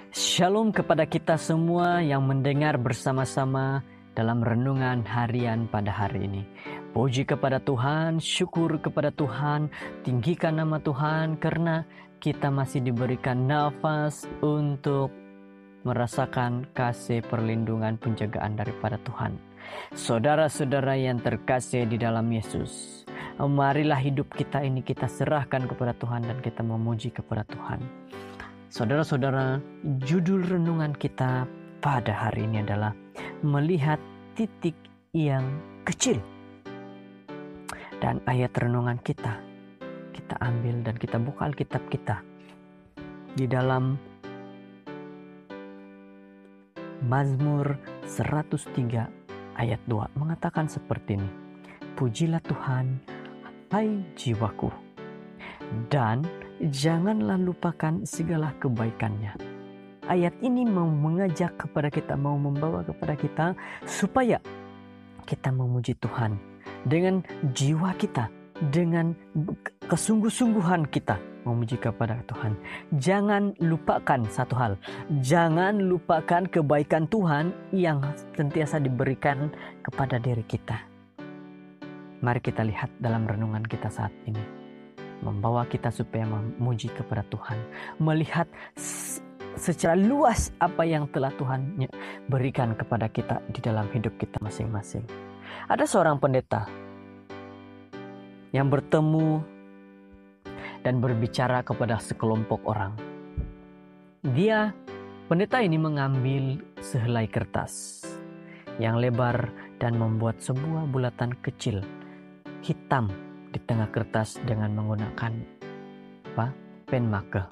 Shalom kepada kita semua yang mendengar bersama-sama dalam renungan harian pada hari ini. Puji kepada Tuhan, syukur kepada Tuhan, tinggikan nama Tuhan karena kita masih diberikan nafas untuk merasakan kasih perlindungan penjagaan daripada Tuhan. Saudara-saudara yang terkasih di dalam Yesus, marilah hidup kita ini kita serahkan kepada Tuhan dan kita memuji kepada Tuhan. Saudara-saudara, judul renungan kita pada hari ini adalah melihat titik yang kecil. Dan ayat renungan kita ambil dan kita buka Alkitab kita di dalam Mazmur 103 ayat 2 mengatakan seperti ini. Pujilah Tuhan, hai jiwaku, dan janganlah lupakan segala kebaikannya. Ayat ini mau mengajak kepada kita, mau membawa kepada kita supaya kita memuji Tuhan dengan jiwa kita, dengan kesungguh-sungguhan kita memuji kepada Tuhan. Jangan lupakan satu hal, jangan lupakan kebaikan Tuhan yang sentiasa diberikan kepada diri kita. Mari kita lihat dalam renungan kita saat ini, membawa kita supaya memuji kepada Tuhan, melihat secara luas apa yang telah Tuhan berikan kepada kita di dalam hidup kita masing-masing. Ada seorang pendeta yang bertemu dan berbicara kepada sekelompok orang. Pendeta ini mengambil sehelai kertas yang lebar dan membuat sebuah bulatan kecil hitam di tengah kertas dengan menggunakan pen marker.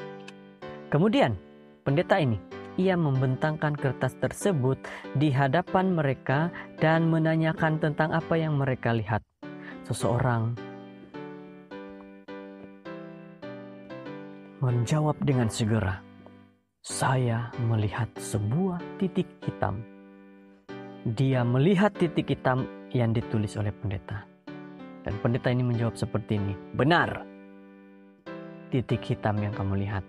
Kemudian pendeta ini ia membentangkan kertas tersebut di hadapan mereka dan menanyakan tentang apa yang mereka lihat. Seseorang menjawab dengan segera, "Saya melihat sebuah titik hitam." Dia melihat titik hitam yang ditulis oleh pendeta. Dan pendeta ini menjawab seperti ini, "Benar, titik hitam yang kamu lihat.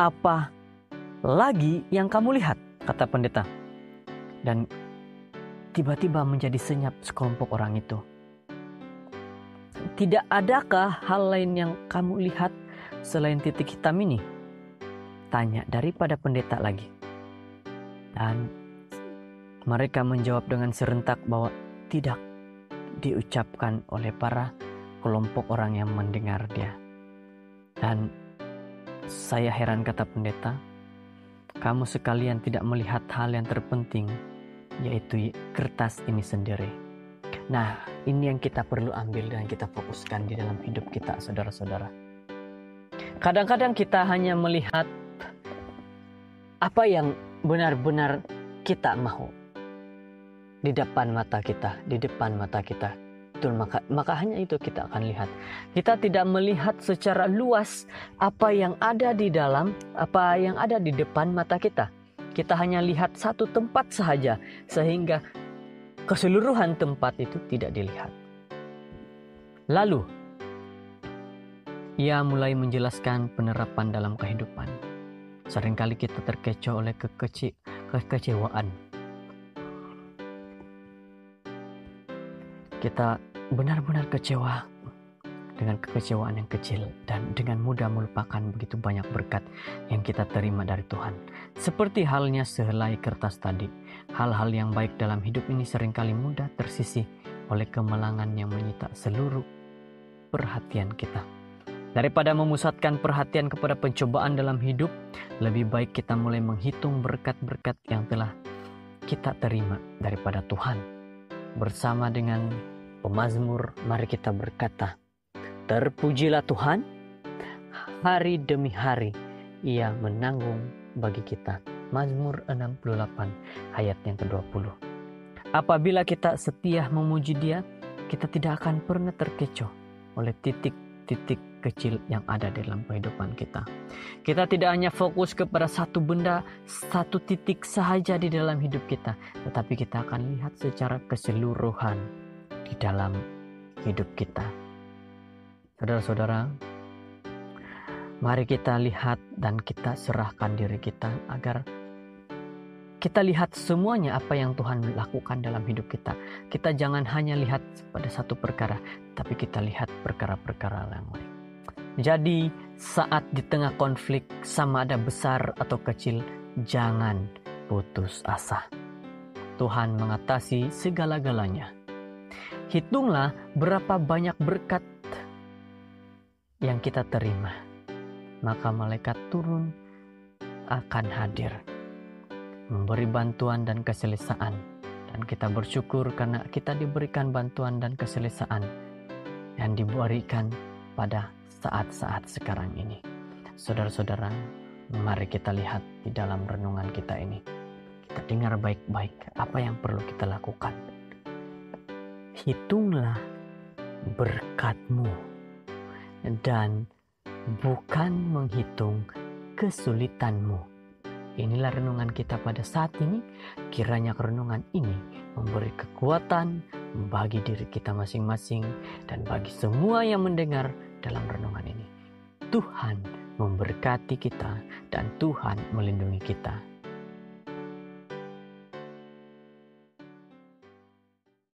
Apa lagi yang kamu lihat?" kata pendeta. Dan tiba-tiba menjadi senyap sekelompok orang itu. "Tidak adakah hal lain yang kamu lihat selain titik hitam ini?" tanya daripada pendeta lagi. Dan mereka menjawab dengan serentak bahwa tidak diucapkan oleh para kelompok orang yang mendengar dia. Dan saya heran, kata pendeta, kamu sekalian tidak melihat hal yang terpenting, yaitu kertas ini sendiri. Nah, ini yang kita perlu ambil dan kita fokuskan di dalam hidup kita, saudara-saudara. Kadang-kadang kita hanya melihat apa yang benar-benar kita mau di depan mata kita, betul, maka hanya itu kita akan lihat. Kita tidak melihat secara luas apa yang ada di depan mata kita. Kita hanya lihat satu tempat sahaja, sehingga keseluruhan tempat itu tidak dilihat. Lalu ia mulai menjelaskan penerapan dalam kehidupan. Seringkali kita terkecoh oleh kekecewaan. Kita benar-benar kecewa dengan kekecewaan yang kecil dan dengan mudah melupakan begitu banyak berkat yang kita terima dari Tuhan. Seperti halnya sehelai kertas tadi, hal-hal yang baik dalam hidup ini seringkali mudah tersisih oleh kemalangan yang menyita seluruh perhatian kita. Daripada memusatkan perhatian kepada pencobaan dalam hidup, lebih baik kita mulai menghitung berkat-berkat yang telah kita terima daripada Tuhan. Bersama dengan pemazmur, mari kita berkata, "Terpujilah Tuhan, hari demi hari Ia menanggung bagi kita." Mazmur 68 ayat yang ke-20. Apabila kita setia memuji Dia, kita tidak akan pernah terkecoh oleh titik-titik kecil yang ada dalam kehidupan kita. Kita tidak hanya fokus kepada satu benda, satu titik sahaja di dalam hidup kita, tetapi kita akan lihat secara keseluruhan di dalam hidup kita. Saudara-saudara, Mari kita lihat dan kita serahkan diri kita agar kita lihat semuanya apa yang Tuhan lakukan dalam hidup kita. Kita jangan hanya lihat pada satu perkara, tapi kita lihat perkara-perkara yang lain. Jadi saat di tengah konflik, sama ada besar atau kecil, jangan putus asa. Tuhan mengatasi segala-galanya. Hitunglah berapa banyak berkat yang kita terima. Maka malaikat turun akan hadir, memberi bantuan dan keselesaan. Dan kita bersyukur karena kita diberikan bantuan dan keselesaan yang diberikan pada saat-saat sekarang ini. Saudara-saudara, mari kita lihat di dalam renungan kita ini. Kita dengar baik-baik apa yang perlu kita lakukan. Hitunglah berkat-Mu dan bukan menghitung kesulitan-Mu. Inilah renungan kita pada saat ini. Kiranya renungan ini memberi kekuatan bagi diri kita masing-masing dan bagi semua yang mendengar dalam renungan ini. Tuhan memberkati kita dan Tuhan melindungi kita.